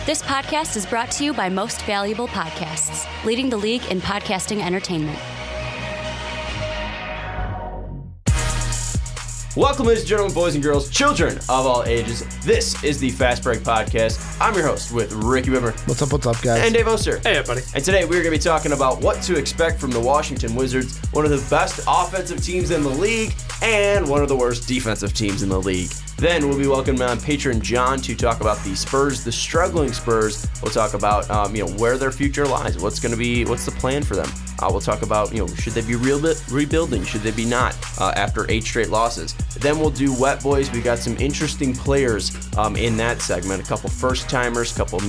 This podcast is brought to you by Most Valuable Podcasts, leading the league in podcasting entertainment. Welcome, ladies and gentlemen, boys and girls, children of all ages. This is the Fast Break Podcast. I'm your host with Ricky Widmer. What's up, guys? And Dave Oster. Hey, everybody. And today we're going to be talking about what to expect from the Washington Wizards, one of the best offensive teams in the league and one of the worst defensive teams in the league. Then we'll be welcoming on patron John to talk about the Spurs, the struggling Spurs. We'll talk about where their future lies, what's the plan for them. We'll talk about should they be rebuilding, should they be not after 8 straight losses. Then we'll do Wet Boys. We got some interesting players in that segment, a couple first timers, a couple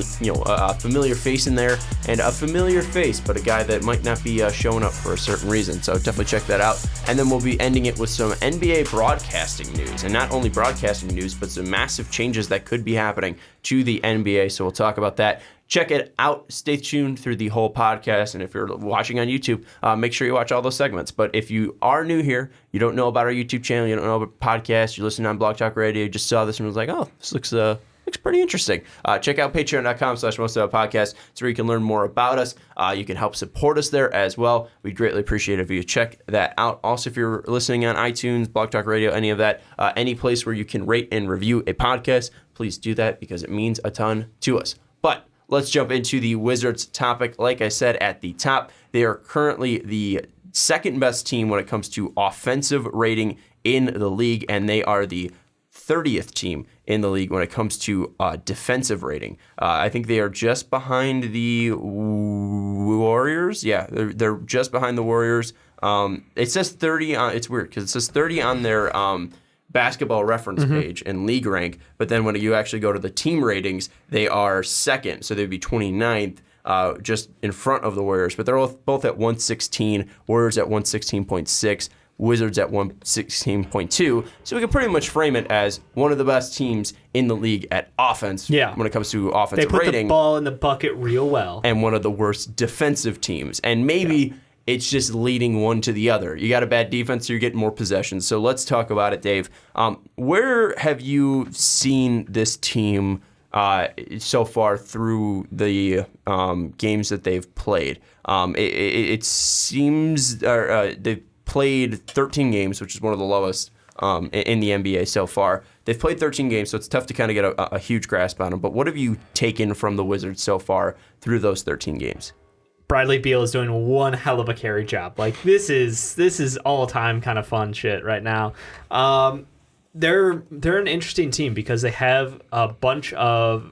a familiar face in there, and a familiar face, but a guy that might not be showing up for a certain reason. So definitely check that out. And then we'll be ending it with some NBA broadcasting news, and not only broadcasting news, but some massive changes that could be happening to the NBA. So we'll talk about that. Check it out. Stay tuned through the whole podcast. And if you're watching on YouTube, make sure you watch all those segments. But if you are new here, you don't know about our YouTube channel, you don't know about podcasts, you're listening on Blog Talk Radio, you just saw this and was like, oh, this looks pretty interesting. Check out patreon.com/mostofpodcast so you can learn more about us. You can help support us there as well. We'd greatly appreciate it if you check that out. Also, if you're listening on iTunes, Blog Talk Radio, any of that, any place where you can rate and review a podcast, please do that because it means a ton to us. But let's jump into the Wizards topic. Like I said at the top, they are currently the second best team when it comes to offensive rating in the league, and they are the 30th team in the league when it comes to defensive rating. I think they are just behind the Warriors. Yeah, they're just behind the Warriors. It says 30 on. It's weird because it says 30 on their basketball reference page and league rank, but then when you actually go to the team ratings, they are second, so they'd be 29th, just in front of the Warriors. But they're both at 116. Warriors at 116.6. Wizards at 116.2, so we can pretty much frame it as one of the best teams in the league at offense when it comes to offensive rating. They put the ball in the bucket real well. And one of the worst defensive teams. And maybe it's just leading one to the other. You got a bad defense, so you're getting more possessions. So let's talk about it, Dave. Where have you seen this team so far through the games that they've played? It seems they've played 13 games, which is one of the lowest in the NBA so far. They've played 13 games, so it's tough to kind of get a huge grasp on them. But what have you taken from the Wizards so far through those 13 games? Bradley Beal is doing one hell of a carry job. Like this is all-time kind of fun shit right now. They're an interesting team because they have a bunch of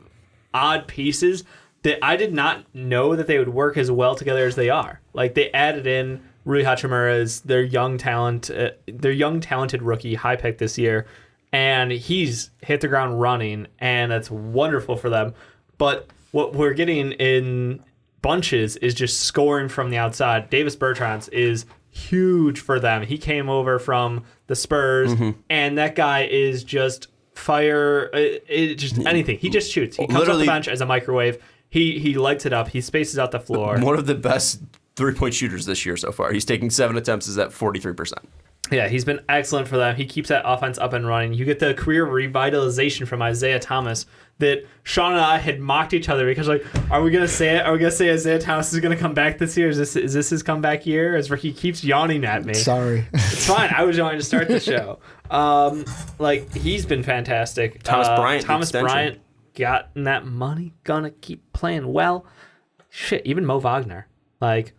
odd pieces that I did not know that they would work as well together as they are. Like they added in Rui Hachimura is their young talented rookie, high pick this year, and he's hit the ground running, and that's wonderful for them. But what we're getting in bunches is just scoring from the outside. Davis Bertans is huge for them. He came over from the Spurs, and that guy is just fire. Just anything. He just shoots. He comes off the bench as a microwave. He lights it up. He spaces out the floor. One of the best three-point shooters this year so far. He's taking 7 attempts, is at 43%. Yeah, he's been excellent for them. He keeps that offense up and running. You get the career revitalization from Isaiah Thomas that Sean and I had mocked each other because, like, are we going to say it? Are we going to say Isaiah Thomas is going to come back this year? Is this his comeback year? As Ricky keeps yawning at me. Sorry. It's fine. I was yawning to start the show. He's been fantastic. Thomas Bryant gotten that money, gonna keep playing well. Shit, even Mo Wagner, like,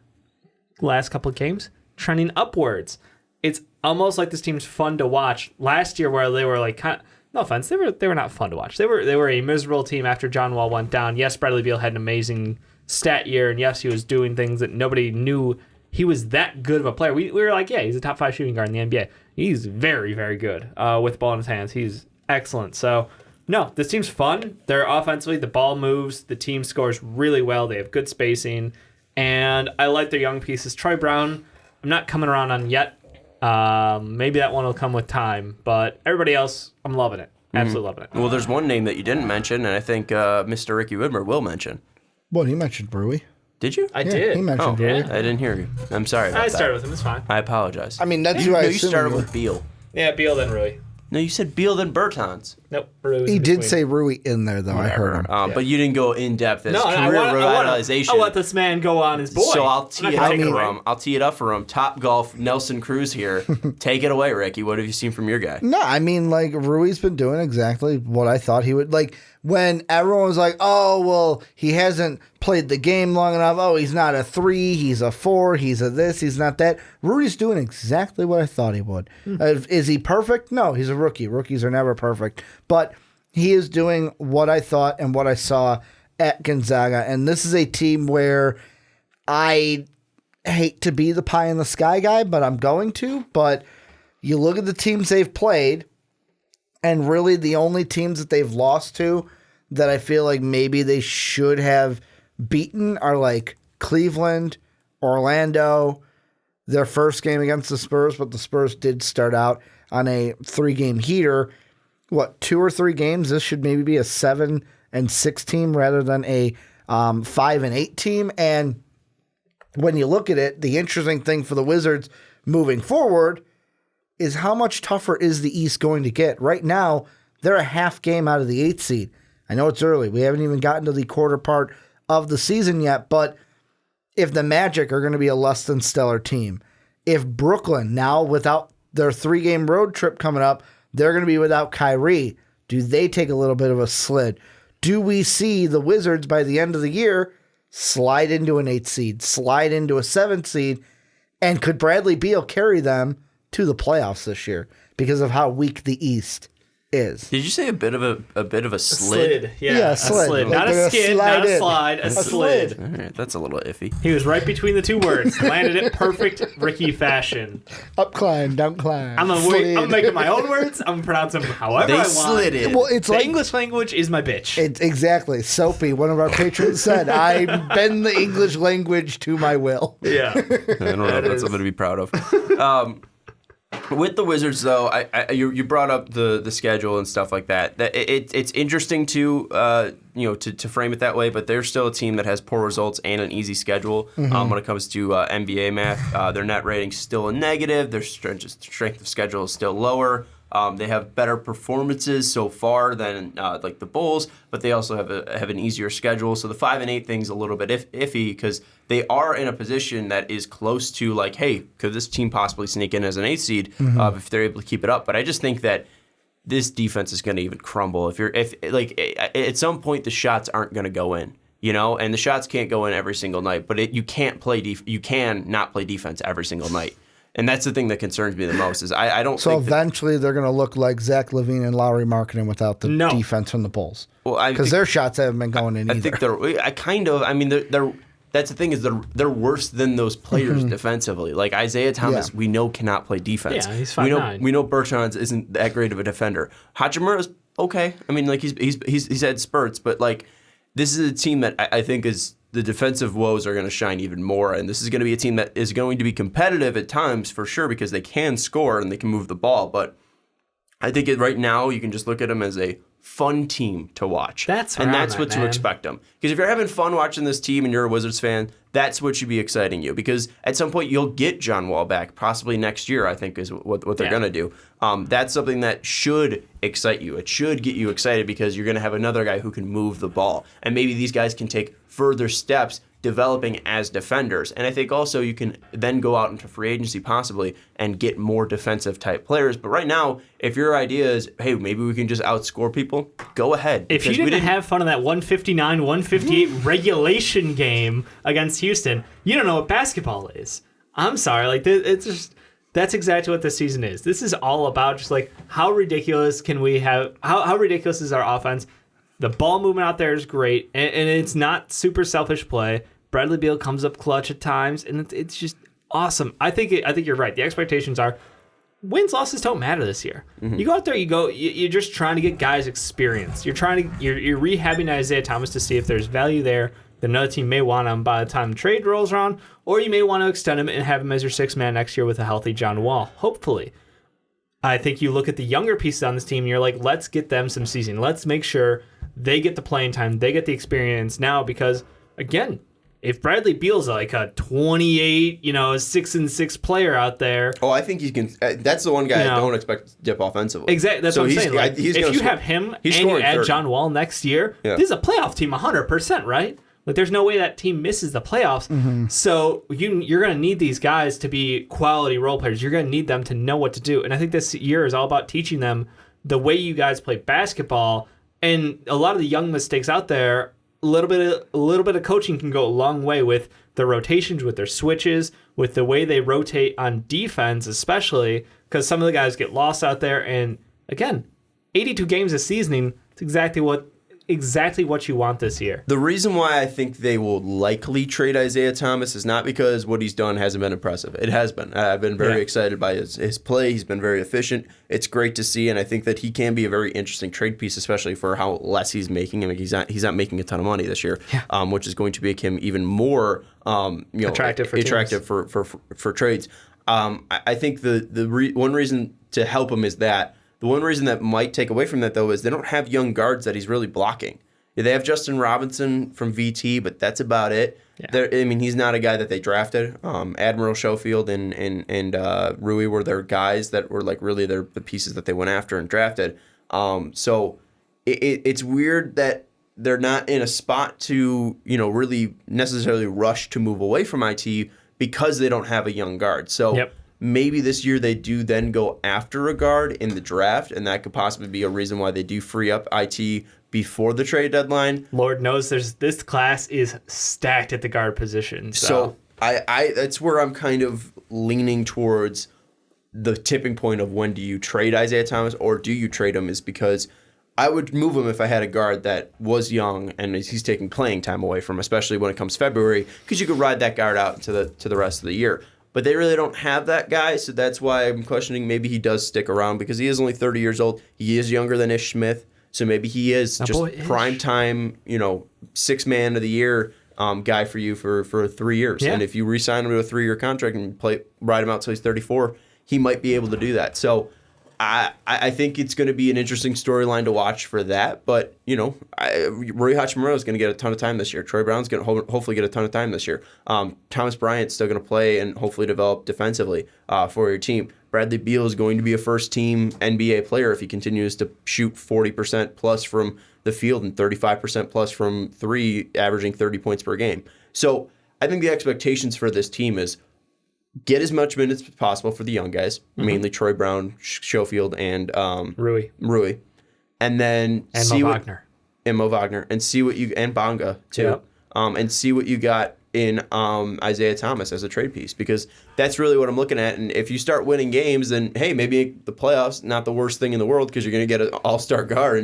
last couple of games, trending upwards. It's almost like this team's fun to watch. Last year, where they were like, no offense, they were not fun to watch. They were a miserable team after John Wall went down. Yes, Bradley Beal had an amazing stat year, and yes, he was doing things that nobody knew he was that good of a player. We were like, yeah, he's a top 5 shooting guard in the NBA. He's very, very good with the ball in his hands. He's excellent. So, no, this team's fun. They're offensively, the ball moves, the team scores really well. They have good spacing, and I like their young pieces. Troy Brown, I'm not coming around on yet. Maybe that one will come with time, but everybody else, I'm loving it. Absolutely loving it. Well, there's one name that you didn't mention, and I think Mr. Ricky Widmer will mention. Well, he mentioned Rui. Did you? I did. He mentioned Rui. I didn't hear you. I'm sorry about that. I started with him. It's fine. I apologize. I mean, that's who I you assumed started you were. with Beal. Yeah, Beal then Rui. No, you said Beal then Bertans. Nope. He did say Rui in there, though. Whatever. I heard him. But you didn't go in depth as career revitalization. I want this man go on his boy. So I'll tee it up for him. Top Golf Nelson Cruz here. Take it away, Ricky. What have you seen from your guy? No, I mean, like, Rui's been doing exactly what I thought he would. Like, when everyone was like, oh, well, he hasn't played the game long enough. Oh, he's not a 3, he's a 4, he's a this, he's not that. Rui's doing exactly what I thought he would. Is he perfect? No, he's a rookie. Rookies are never perfect. But he is doing what I thought and what I saw at Gonzaga. And this is a team where I hate to be the pie in the sky guy, but I'm going to. But you look at the teams they've played, and really the only teams that they've lost to that I feel like maybe they should have beaten are like Cleveland, Orlando, their first game against the Spurs, but the Spurs did start out on a 3-game heater. 2 or 3 games? This should maybe be a 7-6 team rather than a 5-8 team. And when you look at it, the interesting thing for the Wizards moving forward is how much tougher is the East going to get? Right now, they're a half game out of the 8th seed. I know it's early. We haven't even gotten to the quarter part of the season yet, but if the Magic are going to be a less than stellar team, if Brooklyn, now without their 3-game road trip coming up, they're going to be without Kyrie, do they take a little bit of a slid? Do we see the Wizards by the end of the year slide into an 8th seed, slide into a 7th seed, and could Bradley Beal carry them to the playoffs this year because of how weak the East is? Did you say a bit of a slid? Yeah, a slid. Not a skid, not a slide, a slid. All right, that's a little iffy. He was right between the two words. Landed it perfect Ricky fashion. Up climb, down climb. I'm making my own words. I'm gonna pronounce them however I want. Slid it. Well, it's The like English language is my bitch. it's exactly. Soapy, one of our patrons said, I bend the English language to my will. Yeah. I don't know if that's something to be proud of. With the Wizards, though, you brought up the schedule and stuff like that. It's interesting to frame it that way, but they're still a team that has poor results and an easy schedule when it comes to NBA math. Their net rating's still a negative. Their strength of schedule is still lower. They have better performances so far than like the Bulls, but they also have an easier schedule. So the 5-8 thing's a little bit iffy because they are in a position that is close to like, hey, could this team possibly sneak in as an 8th seed if they're able to keep it up? But I just think that this defense is going to even crumble if at some point the shots aren't going to go in. And the shots can't go in every single night, but you can't you can not play defense every single night. And that's the thing that concerns me the most is I don't think eventually they're going to look like Zach LaVine and Lauri Markkanen without the defense from the Bulls. Well, because their shots haven't been going in either. I think they're that's the thing is they're worse than those players defensively. Like Isaiah Thomas, we know cannot play defense. Yeah, he's 5'9". We know Bertans isn't that great of a defender. Hachimura's okay. I mean, like he's had spurts, but like this is a team that I think is the defensive woes are going to shine even more, and this is going to be a team that is going to be competitive at times for sure because they can score and they can move the ball. But I think right now you can just look at them as a fun team to watch. That's what to expect them. Because if you're having fun watching this team and you're a Wizards fan, that's what should be exciting you. Because at some point you'll get John Wall back, possibly next year. I think is what they're going to do. That's something that should excite you. It should get you excited because you're going to have another guy who can move the ball, and maybe these guys can take further steps developing as defenders. And I think also you can then go out into free agency possibly and get more defensive type players. But right now, if your idea is, hey, maybe we can just outscore people, go ahead. If you didn't have fun in that 159-158 regulation game against Houston, you don't know what basketball is. I'm sorry. Like, it's just... That's exactly what this season is. This is all about just like how ridiculous can we have, how ridiculous is our offense? The ball movement out there is great, and it's not super selfish play. Bradley Beal comes up clutch at times, and it's just awesome. I think you're right. The expectations are wins, losses don't matter this year. You go out there, you're just trying to get guys experience. You're rehabbing Isaiah Thomas to see if there's value there. Another team may want him by the time the trade rolls around, or you may want to extend him and have him as your 6th man next year with a healthy John Wall, hopefully. I think you look at the younger pieces on this team and you're like, let's get them some season. Let's make sure they get the playing time, they get the experience now because, again, if Bradley Beal's like a 28, 6-6 player out there. Oh, I think he can. That's the one guy I don't expect to dip offensively. Exactly. That's what I'm saying. Like, if you have him and you add 30. John Wall next year, this is a playoff team 100%, right? Like, there's no way that team misses the playoffs. Mm-hmm. So you're going to need these guys to be quality role players. You're going to need them to know what to do. And I think this year is all about teaching them the way you guys play basketball. And a lot of the young mistakes out there, a little bit of coaching can go a long way with the rotations, with their switches, with the way they rotate on defense, especially because some of the guys get lost out there. And again, 82 games this season, it's exactly what you want this year. The reason why I think they will likely trade Isaiah Thomas is not because what he's done hasn't been impressive. It has been. I've been very excited by his play. He's been very efficient. It's great to see, and I think that he can be a very interesting trade piece, especially for how less he's making. I mean, he's not making a ton of money this year, which is going to make him even more attractive for trades. I think the one reason to help him is that. The one reason that might take away from that, though, is they don't have young guards that he's really blocking. They have Justin Robinson from VT, but that's about it. Yeah. He's not a guy that they drafted. Admiral Schofield and Rui were their guys that were like really the pieces that they went after and drafted. So it's weird that they're not in a spot to really necessarily rush to move away from IT because they don't have a young guard. So. Maybe this year they do then go after a guard in the draft, and that could possibly be a reason why they do free up IT before the trade deadline. Lord knows this class is stacked at the guard position. So I that's where I'm kind of leaning towards the tipping point of when do you trade Isaiah Thomas or do you trade him is because I would move him if I had a guard that was young and he's taking playing time away from, especially when it comes February, because you could ride that guard out to the rest of the year. But they really don't have that guy, so that's why I'm questioning maybe he does stick around because he is only 30 years old. He is younger than Ish Smith, so maybe he is prime time, sixth man of the year guy for you for 3 years. Yeah. And if you re-sign him to a 3-year contract and ride him out till he's 34, he might be able to do that. So I think it's going to be an interesting storyline to watch for that. But, Rui Hachimura is going to get a ton of time this year. Troy Brown's going to hopefully get a ton of time this year. Thomas Bryant's still going to play and hopefully develop defensively for your team. Bradley Beal is going to be a first-team NBA player if he continues to shoot 40% plus from the field and 35% plus from three, averaging 30 points per game. So I think the expectations for this team is get as much minutes as possible for the young guys, mainly Troy Brown, Schofield, and Rui, and then Mo Wagner, and see what you and Bonga too, and see what you got in Isaiah Thomas as a trade piece because that's really what I'm looking at. And if you start winning games, then hey, maybe the playoffs not the worst thing in the world because you're going to get an all-star guard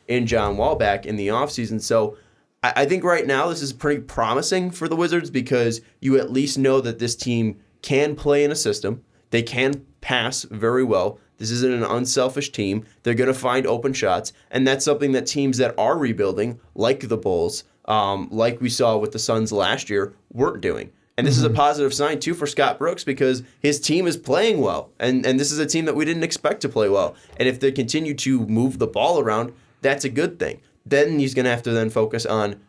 in John Wall back in the offseason. So. I think right now this is pretty promising for the Wizards because you at least know that this team can play in a system. They can pass very well. This isn't an unselfish team. They're going to find open shots, and that's something that teams that are rebuilding, like the Bulls, like we saw with the Suns last year, weren't doing. And this is a positive sign, too, for Scott Brooks because his team is playing well, and this is a team that we didn't expect to play well. And if they continue to move the ball around, that's a good thing. Then he's going to have to then focus on,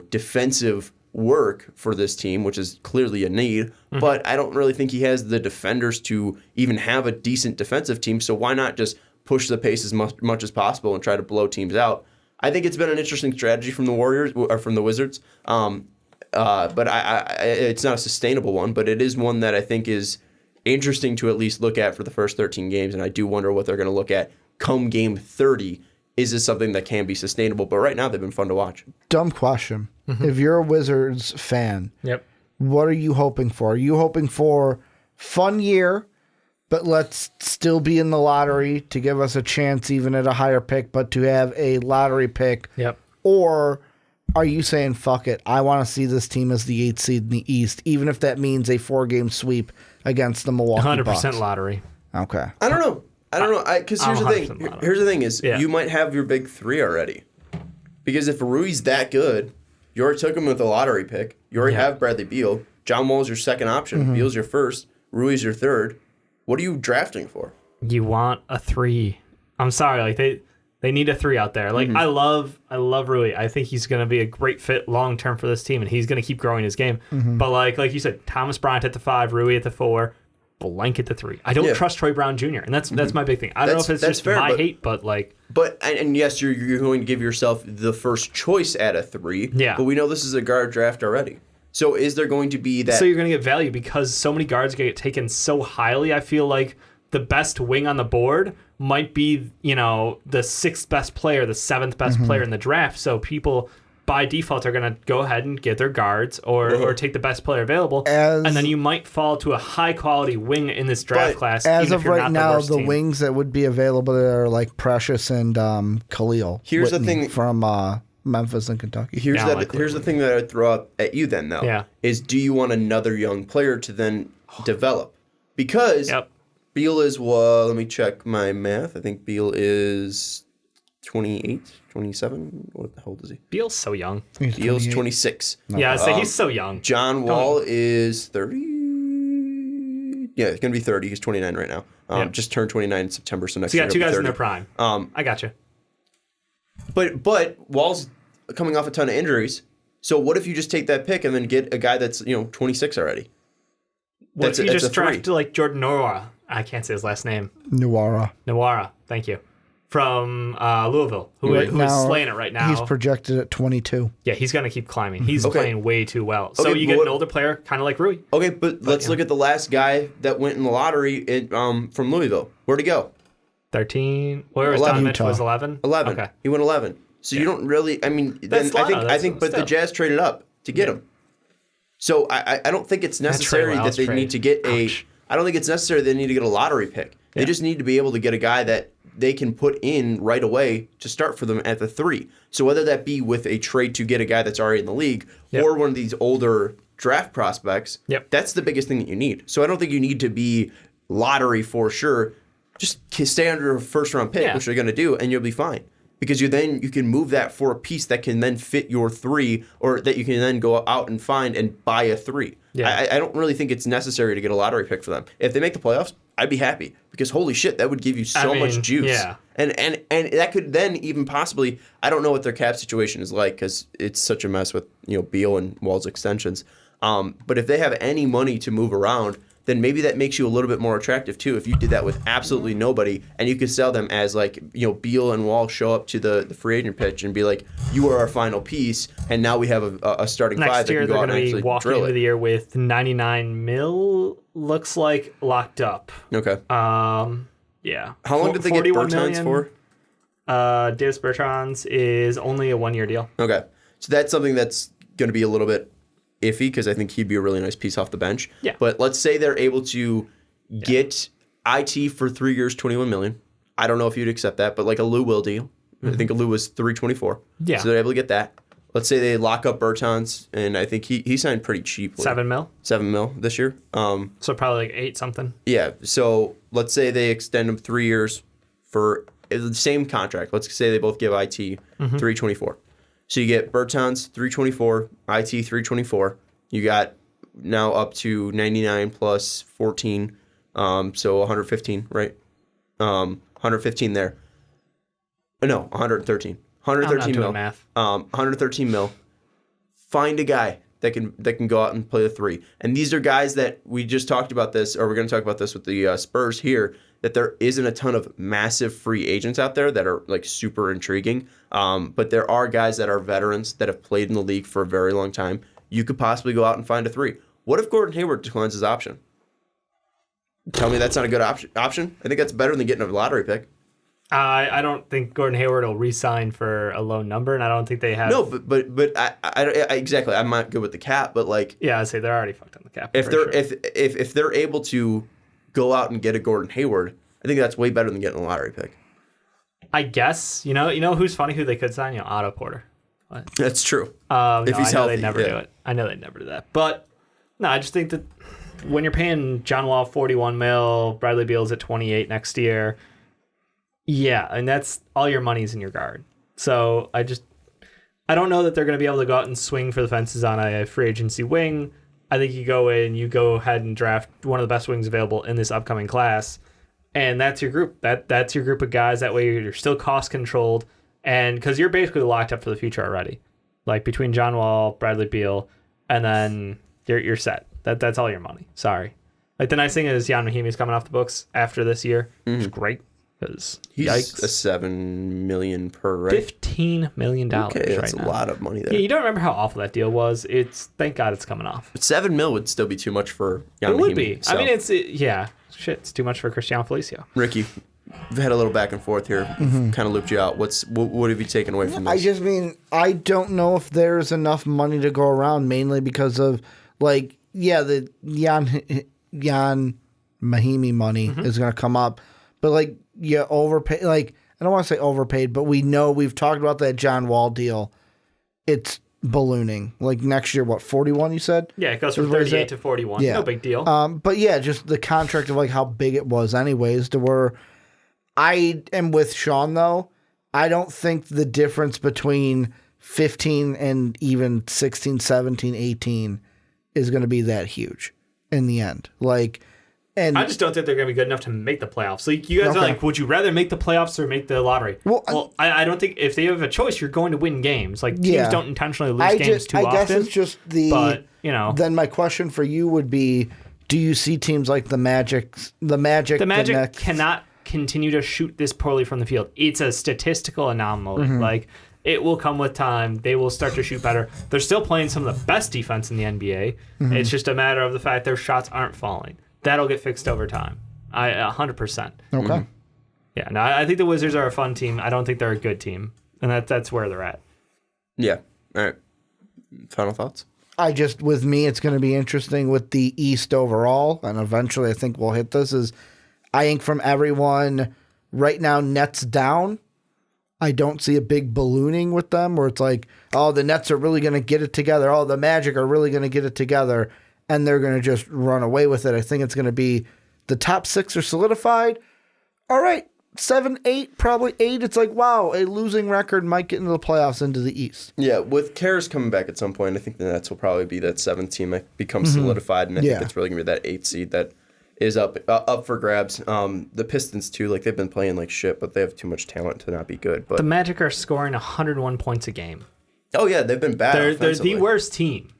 defensive work for this team, which is clearly a need. But I don't really think he has the defenders to even have a decent defensive team. So why not just push the pace as much as possible and try to blow teams out? I think it's been an interesting strategy from the Warriors or from the Wizards. But it's not a sustainable one. But it is one that I think is interesting to at least look at for the first 13 games. And I do wonder what they're going to look at come game 30. Is this something that can be sustainable? But right now, they've been fun to watch. Dumb question. If you're a Wizards fan, what are you hoping for? Are you hoping for fun year, but let's still be in the lottery to give us a chance even at a higher pick, but to have a lottery pick? Or are you saying, fuck it, I want to see this team as the 8th seed in the East, even if that means a 4-game sweep against the Milwaukee 100% Bucks? 100% lottery. Okay. I don't know. Because here's the thing. Here's the thing is you might have your big three already. Because if Rui's that good, you already took him with a lottery pick. You already have Bradley Beal. John Wall's your second option. Beal's your first. Rui's your third. What are you drafting for? You want a 3. I'm sorry. They need a 3 out there. Like I love Rui. I think he's going to be a great fit long term for this team, and he's going to keep growing his game. But like you said, Thomas Bryant at the 5, Rui at the 4, Blank at the 3. I don't trust Troy Brown Jr. and that's my big thing. I don't know if it's just fair, my hate, but like. But and yes, you're going to give yourself the first choice at a 3. Yeah. But we know this is a guard draft already. So is there going to be that? So you're going to get value because so many guards get taken so highly. I feel like the best wing on the board might be, the 6th best player, the 7th best player in the draft. So people by default are going to go ahead and get their guards or take the best player available. And then you might fall to a high quality wing in this draft class. As of right now, the wings that would be available are like Precious and Khalil. Here's Whitney the thing from Memphis and Kentucky. Here's the thing that I'd throw up at you then, though. Yeah. Is do you want another young player to then develop? Because Beal is, let me check my math. I think Beal is 28, 27. What the hell is he? Beal's so young. Beal's 26. Yeah, I say he's so young. John Wall is 30. Yeah, he's going to be 30. He's 29 right now. Just turned 29 in September, so next year. So you got 2 guys in their prime. I got you. But Wall's coming off a ton of injuries. So what if you just take that pick and then get a guy that's 26 already? What if you just draft like Jordan Nwora? I can't say his last name. Nwora. Thank you. From Louisville, who is slaying it right now. He's projected at 22. Yeah, he's going to keep climbing. He's playing way too well. So you get an older player, kind of like Rui. Okay, but let's look at the last guy that went in the lottery from Louisville. Where'd he go? 13. Where was Donovan? Was 11? 11. Okay. He went 11. So you don't really. I mean, then I think, but the Jazz traded up to get him. So I don't think it's necessary that they need to get I don't think it's necessary they need to get a lottery pick. They just need to be able to get a guy that they can put in right away to start for them at the 3. So whether that be with a trade to get a guy that's already in the league or one of these older draft prospects, that's the biggest thing that you need. So I don't think you need to be lottery for sure. Just stay under a first-round pick, which you're going to do, and you'll be fine. Because you can move that for a piece that can then fit your 3, or that you can then go out and find and buy a 3. Yeah. I don't really think it's necessary to get a lottery pick for them. If they make the playoffs, I'd be happy because holy shit, that would give you so much juice. Yeah. And that could then even possibly, I don't know what their cap situation is like because it's such a mess with Beal and Wall's extensions. But if they have any money to move around, then maybe that makes you a little bit more attractive too. If you did that with absolutely nobody, and you could sell them as Beal and Wall show up to the free agent pitch and be like, "You are our final piece," and now we have a starting next 5 that year can go out and actually drill it. Next year they're going to be walking into the year with $99 million. Looks like locked up. Okay. Yeah. How long did they get Bertans for? Davis Bertans is only a 1-year deal. Okay, so that's something that's going to be a little bit iffy because I think he'd be a really nice piece off the bench. Yeah. But let's say they're able to get IT for 3 years, $21 million. I don't know if you'd accept that, but like a Lou Will deal. I think a Lou was $324. Yeah. So they're able to get that. Let's say they lock up Bertans, and I think he signed pretty cheaply. $7 million? $7 million this year. So probably like 8 something. Yeah. So let's say they extend him 3 years for the same contract. Let's say they both give IT $324. So you get Bertans $324, IT $324. You got now up to 99 plus 14, so 115, right? 115 there. No, 113. 113 mil. Math. 113 mil. Find a guy that can go out and play the 3. And these are guys that we just talked about this, or we're going to talk about this with the Spurs here, that there isn't a ton of massive free agents out there that are like super intriguing. But there are guys that are veterans that have played in the league for a very long time. You could possibly go out and find a 3. What if Gordon Hayward declines his option? Tell me that's not a good option. I think that's better than getting a lottery pick. I don't think Gordon Hayward will re-sign for a low number, and I don't think they have. No, but I exactly. I'm not good with the cap, but like I'd say they're already fucked on the cap. If they're able to go out and get a Gordon Hayward, I think that's way better than getting a lottery pick. I guess you know who's funny who they could sign? Otto Porter. What? That's true. If he's healthy, they'd never do it. I know they'd never do that. But no, I just think that when you're paying John Wall $41 million, Bradley Beal's at 28 next year. Yeah, and that's all your money's in your guard. So I don't know that they're going to be able to go out and swing for the fences on a free agency wing. I think you go ahead and draft one of the best wings available in this upcoming class And that's your group. That's your group of guys. That way you're still cost controlled, and because you're basically locked up for the future already. Like between John Wall, Bradley Beal, and then you're set. That's all your money. Sorry. Like the nice thing is Jan Mahimi's coming off the books after this year, which is great because He's yikes. a $7 million per, right? $15 million Okay, right that's now. a lot of money there. Yeah, you don't remember how awful that deal was. Thank God it's coming off. But $7 million would still be too much for Jan It would Mahimi, be. so. I mean, it's too much for Cristiano Felicio. Ricky, we've had a little back and forth here. Kind of looped you out. What have you taken away from this? I don't know if there's enough money to go around, mainly because of, like, the Jan Mahimi money is going to come up. But, like, you overpay. Like, I don't want to say overpaid, but we've talked about that John Wall deal. It's ballooning. Like, next year, 41 you said? Yeah, it goes from 38 to 41. Yeah. No big deal. But, yeah, just the contract of, like, how big it was anyways, to where I am with Sean, though. I don't think the difference between 15 and even 16, 17, 18 is going to be that huge in the end. Like, and I just don't think they're going to be good enough to make the playoffs. Like, you guys are like, would you rather make the playoffs or make the lottery? Well, I don't think if they have a choice, you're going to win games. Like, teams don't intentionally lose games too often. I guess it's just but, Then my question for you would be, do you see teams like the Magic? The Magic cannot continue to shoot this poorly from the field. It's a statistical anomaly. Like, it will come with time. They will start to shoot better. They're still playing some of the best defense in the NBA. It's just a matter of the fact their shots aren't falling. That'll get fixed over time. 100%. Okay. Yeah, no, I think the Wizards are a fun team. I don't think they're a good team. And that's where they're at. Yeah. All right. Final thoughts? With me, it's going to be interesting with the East overall, and eventually I think we'll hit this, is I think from everyone right now, Nets down. I don't see a big ballooning with them where it's like, oh, the Nets are really going to get it together. Oh, the Magic are really going to get it together, and they're going to just run away with it. I think it's going to be the top 6 are solidified. All right, 7, 8, probably 8. It's like, wow, a losing record might get into the playoffs into the East. Yeah, with Karras coming back at some point, I think the Nets will probably be that 7th team that becomes solidified, and I think it's really going to be that 8th seed that is up for grabs. The Pistons, too, like, they've been playing like shit, but they have too much talent to not be good. But the Magic are scoring 101 points a game. Oh, yeah, they've been bad. They're the worst team.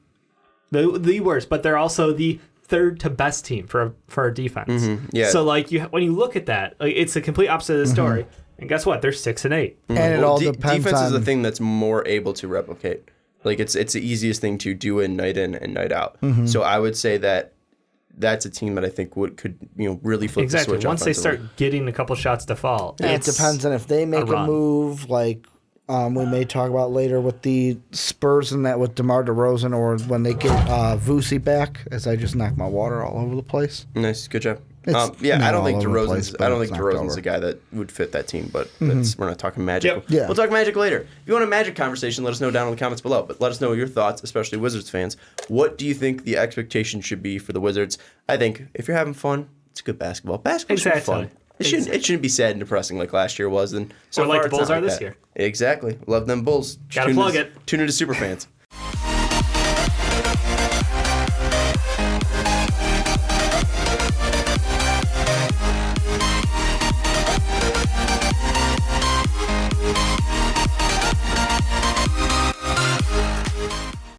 The worst, but they're also the third to best team for a defense. Yeah. So, like, when you look at that, like, it's the complete opposite of the story. And guess what? They're 6 and 8. And it all depends defense on... is the thing that's more able to replicate. Like, it's the easiest thing to do in and night out. So I would say that's a team that I think could really flip the switch. Once they start getting a couple shots to fall, it depends on if they make a move, like we may talk about later with the Spurs and that with DeMar DeRozan, or when they get Vuce back, as I just knocked my water all over the place. Nice, good job. It's I don't think all over the place, but it's DeRozan's knocked a guy that would fit that team, but we're not talking Magic. Yep. Yeah. We'll talk Magic later. If you want a Magic conversation, let us know down in the comments below. But let us know your thoughts, especially Wizards fans. What do you think the expectation should be for the Wizards? I think if you're having fun, it's good basketball. Basketball should be fun. It shouldn't be sad and depressing like last year was, and so or like far the Bulls it's not are like this that. year. Exactly. Love them Bulls. Gotta plug it. Tune into Superfans.